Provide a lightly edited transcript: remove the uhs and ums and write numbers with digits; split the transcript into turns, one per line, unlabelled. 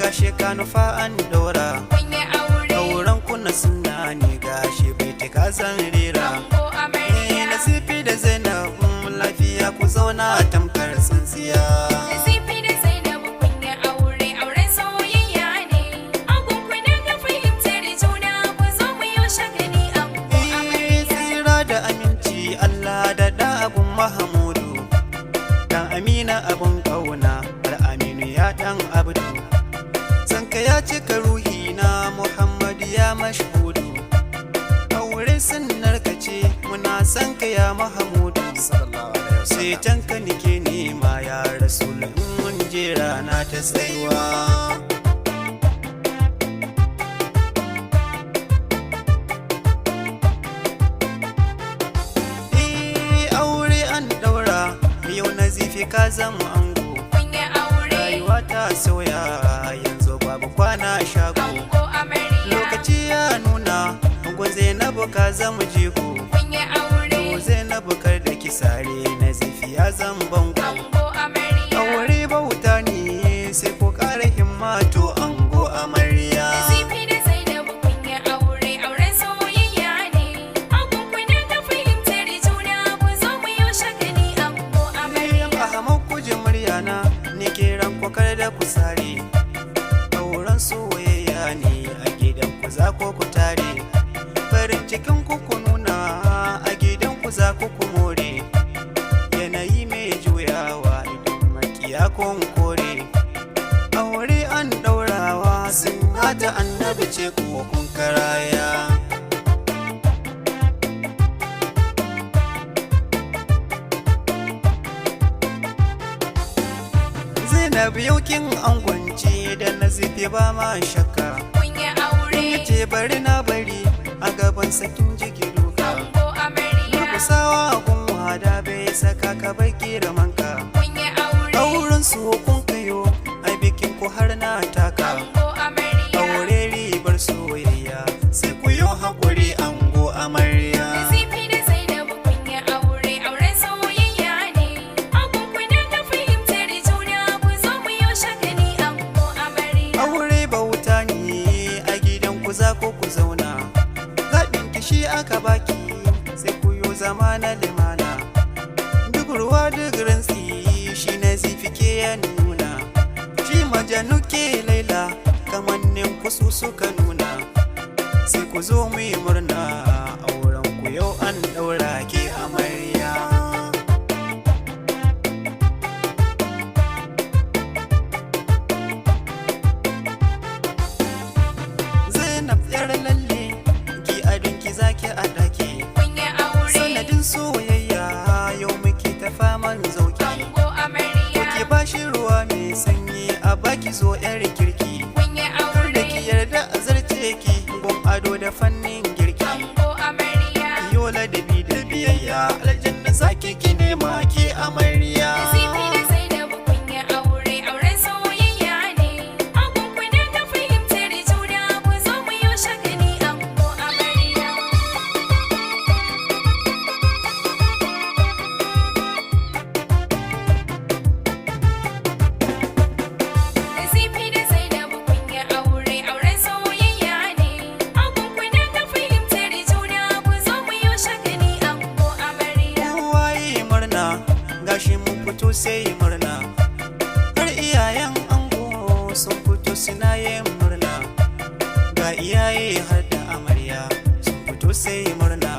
gashi ka nufa an daura.
kun yi aure.
Auren kuna suna ne gashi bai tika zan rera.
Ango amarya.
Nasifi da Zainab lafiya ku zauna tamkar tsintsiya.
Nasifi da Zainabu kun yi aure, auren soyayya ne. Angon ku na ga fahimtar juna, ku zo mu yi shagali ango amarya.
Tsira da aminci Allah da da abun Mahamudu. Dan Amina abun kauna, har Aminu ya dan Abdu. Sanka ya cika ruhi na Muhammad ya mashhudu. Aure sunnar ka ce muna sanka ya Mahamudu. Sai tanka nike nema ya Rasul in mun je rana ta tsayuwa. Aure an daura yau Nazifi ka zama ango.
Kun yi aure.
Rayuwa ta sauya yanzu babu kwana shago.
Ango amarya.
Lokaci ya nuna ango Zainabu ka zama jego.
Kun yi aure.
To Zainabu kar da ki sare Nazifi ya zama bango.
Ango amarya.
Aure bauta ne sai ko ƙara himma to ango amarya.
Nasifi da Zainabu kun yi aure, auren soyayya ne. Angon ku na ga fahimtar juna, ku zo mu yi shagali ango amarya.
Ahmad kuji muryana ne ke ran kar da ku sare. Auren soyayya ne a gidan ku za ko ku tare. Farin cikin ku ku nuna a gidan ku za ku more. Yanayi mai juyawa idan makiya kun kore. Aure an daurawa sun hata annabi ce ko kun karaya. Zainab yaukin angwance da Nazifi ba ma shakka.
Kun yi aure.
Ce bari na bari a gaban sakin jiki duka.
Ango amarya.
Kusawa gun wada bai saka ka bai kira manka.
Kun yi aure.
Auren su kun kayo a bikin ku har na taka.
Ango amarya.
Aure ribar soyayya sai ku yi haƙuri ango amarya.
Nasifi da Zainabu kun yi aure, auren soyayya ne. Angon ku na ga fahimtar juna, ku zo mu yi shagali ango amarya.
Aure bauta ne a gidan ku za ku zauna. Zaɓin kishi aka baki sai ku yo zama na limana. Duk ruwa duk rantsi shi Nazifi ke ya nuna. Shi majanu ke laila kamannin kusu suka nuna. Sai ku zo mu yi murna auren ku yau an ɗaura ke amarya. Zainab yar lalle ki adonki zaki a ɗaki.
Kun yi aure.
Sanadin soyayya yau muke ta faman zauki.
Ango amarya.
Ki bashi ruwa mai sanyi a baki zo yar kirki.
Kun yi aure.
Da ki yarda a zarce ki gun ado da fannin girki.
Ango amarya.
Yola da bi da biyayya aljanna zaki ki nema ki amarya.
Nasifi da Zainabu kun yi aure, auren soyayya ne. Angon ku na ga fahimtar juna, ku zo mu yi shagali ango amarya. Nasifi da Zainabu kun yi aure, auren soyayya ne. Angon ku na ga fahimtar juna, ku zo mu yi shagali ango amarya.
Kowa yi murna gashi mun fito sai yi murna. Har iyayen ango sun fito suna yin murna. Ga iyaye har da amarya sun fito sai yi murna.